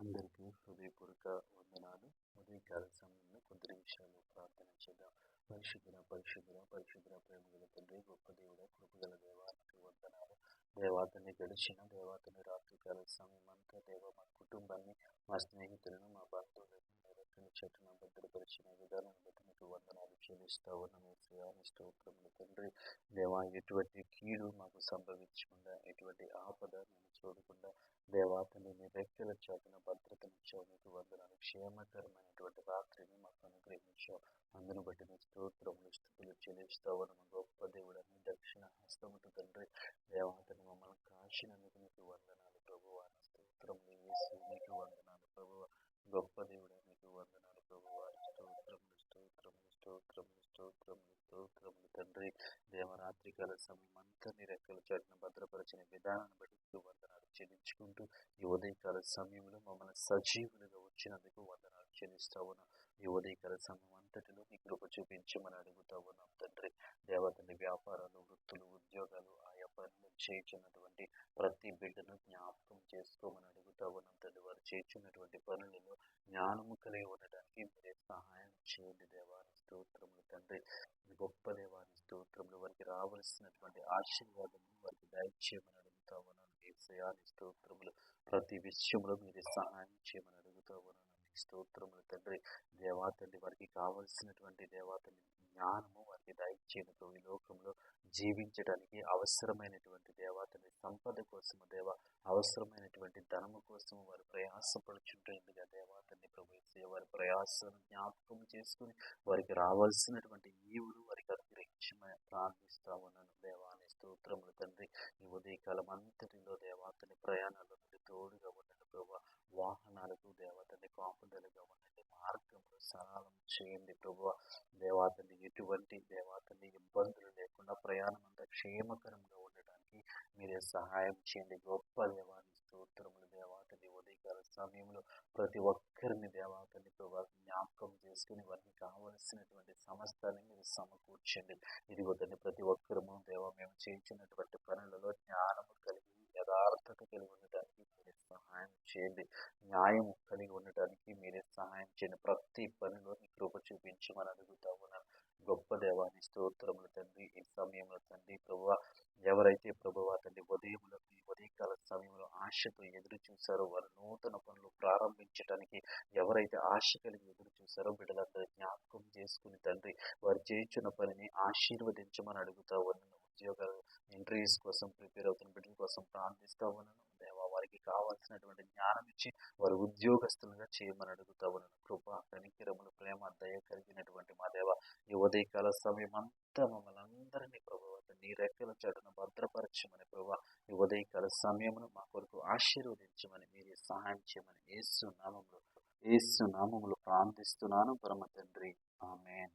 అందరికీ హృదయపూర్వక వందనాలు. ఉదయకాల సమయంలో కొద్ది నిమిషాలు ప్రార్థన చేద్దాం. పరిశుద్ధుల పరిశుద్ధుల పరిశుద్ధుల ప్రేమగల తండ్రి, గొప్ప దేవుడ, కృపగల దేవానికి వందనాలు. దేవాతని గడిచిన దేవాతని రాత్రికాల సమయం అంతా దేవ మా కుటుంబాన్ని, మా స్నేహితులను, మా బంధువులను రక్షణ చెట్టును భద్రపరిచిన విధానాన్ని బట్టి మీకు వందనాలు చెల్లిస్తా ఉన్నాము. స్తోత్రములు తండ్రి. దేవా, ఎటువంటి కీడు మాకు సంభవించకుండా, ఎటువంటి ఆపద మేము చూడకుండా దేవాతని మీ రెక్కల చాటున భద్రతనిచ్చావు. మీకు వందనాలు. క్షేమకరమైనటువంటి రాత్రిని మాకు అనుగ్రహించావు. అందును బట్టి మీ స్తోత్రములు స్థుతులు చెల్లిస్తావు. గొప్ప దేవుడని దక్షిణ హస్తముతో తండ్రి దేవాతని మమ్మల్ని కాచినందుకు మీకు వందనాలు ప్రభువా. స్తోత్రములు యేసు, మీకు వందనాలు ప్రభువా. గొప్ప దేవుడా, మీకు వందనాలు ప్రభువా. స్తోత్రములు స్తోత్రములు స్తోత్రములు స్తోత్రములు స్తోత్రములు తండ్రి. దేవరాత్రికాల సమయం అంతా నీ రెక్కల చాటున భద్రపరిచిన విధానాన్ని బట్టి మీకు వందనాలు చెల్లించుకుంటూ ఈ ఉదయకాల సమయంలో మమ్మల్ని సజీవులుగా వచ్చినందుకు వందనాలు చెల్లిస్తా ఉన్నాం. ఈ ఉదయకాల సమయం అంతటిలో మీ కృప చూపించమని అడుగుతా ఉన్నాం తండ్రి. దేవతని వ్యాపారాలు, వృత్తులు, ఉద్యోగాలు, ఆయా పనులు చేయించినటువంటి ప్రతి బిడ్డను జ్ఞాపకం చేసుకోమని అడుగుతా ఉన్నాం తండ్రి. వారు చేయించినటువంటి పనులలో జ్ఞానము కలిగి ఉండడానికి మీరే సహాయం చేయండి దేవాని స్తోత్రములు తండ్రి. గొప్ప దేవాని స్తోత్రములు. వారికి రావాల్సినటువంటి ఆశీర్వాదము వారికి దయచేయమని అడుగుతా ఉన్నాను. ఏసయాని స్తోత్రములు. ప్రతి విషయంలో మీరు సహాయం చేయమని అడుగుతా ఉన్నాను. స్తోత్రములు తండ్రి. దేవాతండి వారికి కావలసినటువంటి దేవాతని జ్ఞానము వారికి దయచేయను. ఈ లోకంలో జీవించడానికి అవసరమైనటువంటి దేవాతని సంపద కోసము అవసరమైనటువంటి ధనము కోసము వారు ప్రయాసపడుచుంటుండగా దేవాతని ప్రభుత్వ వారి ప్రయాసాలను జ్ఞాపకం చేసుకుని వారికి రావాల్సినటువంటి ఈవులు వారికి అనుగ్రహించమని ప్రార్థిస్తా ఉన్నాను. దేవాని స్తోత్రములు తండ్రి. ఈ ఉదయకాలం అంతటిలో దేవాతని ప్రయాణాలు తోడుగా ఉండండి ప్రభు. వాహనాలకు దేవతని కాపుదలుగా ఉండండి. మార్గంలో సరళం చేయండి ప్రభు. దేవతని ఎటువంటి దేవతని ఇబ్బందులు లేకుండా ప్రయాణం అంతా క్షేమకరంగా ఉండడానికి మీరే సహాయం చేయండి. గొప్ప దేవాన్ని స్తోత్రములు. దేవతని ఉదయకాల సమయంలో ప్రతి ఒక్కరిని దేవతని ప్రభు జ్ఞాపకం చేసుకుని వారికి కావలసినటువంటి సమస్తాన్ని మీరు సమకూర్చండి. ఇదిగోదండి ప్రతి ఒక్కరము దేవ మేము చేయించినటువంటి పనులలో జ్ఞానము కలిగి యథార్థత కలిగి ఉండటానికి మీరే సహాయం చేయండి. న్యాయం కలిగి ఉండటానికి మీరే సహాయం చేయండి. ప్రతి పనిలో మీ కృప చూపించమని అడుగుతా ఉన్నాను. గొప్ప దేవాన్ని స్తోత్రములు తండ్రి. ఈ సమయంలో తండ్రి ప్రభువ ఎవరైతే ప్రభువ తండ్రి ఉదయంలో ఈ ఉదయకాల సమయంలో ఆశతో ఎదురు చూశారో వారు నూతన పనులు ప్రారంభించడానికి ఎవరైతే ఆశ కలిగి ఎదురు చూశారో బిడ్డలందరూ జ్ఞాపకం చేసుకుని తండ్రి వారు చేయించిన పనిని ఆశీర్వదించమని అడుగుతా ఉన్నాను. ఉద్యోగాలు ఇంటర్వ్యూస్ కోసం ప్రిపేర్ అవుతున్న బిడ్డల కోసం ప్రార్థిస్తా ఉన్నాను. దేవా వారికి కావాల్సినటువంటి జ్ఞానం ఇచ్చి వారు ఉద్యోగస్తులుగా చేయమని అడుగుతా ఉన్నాను. కృప, కనికరములు, ప్రేమ, దయ కలిగినటువంటి మా దేవ ఈ ఉదయకాల సమయం అంతా మమ్మల్ని అందరినీ ప్రభువ నీ రెక్కల చాటున భద్రపరచమని ప్రభువ ఈ ఉదయకాల సమయమును మా కొరకు ఆశీర్వదించమని మీరే సహాయం చేయమని యేసు నామములో ప్రార్థిస్తున్నాను పరమ తండ్రి. ఆమేన్.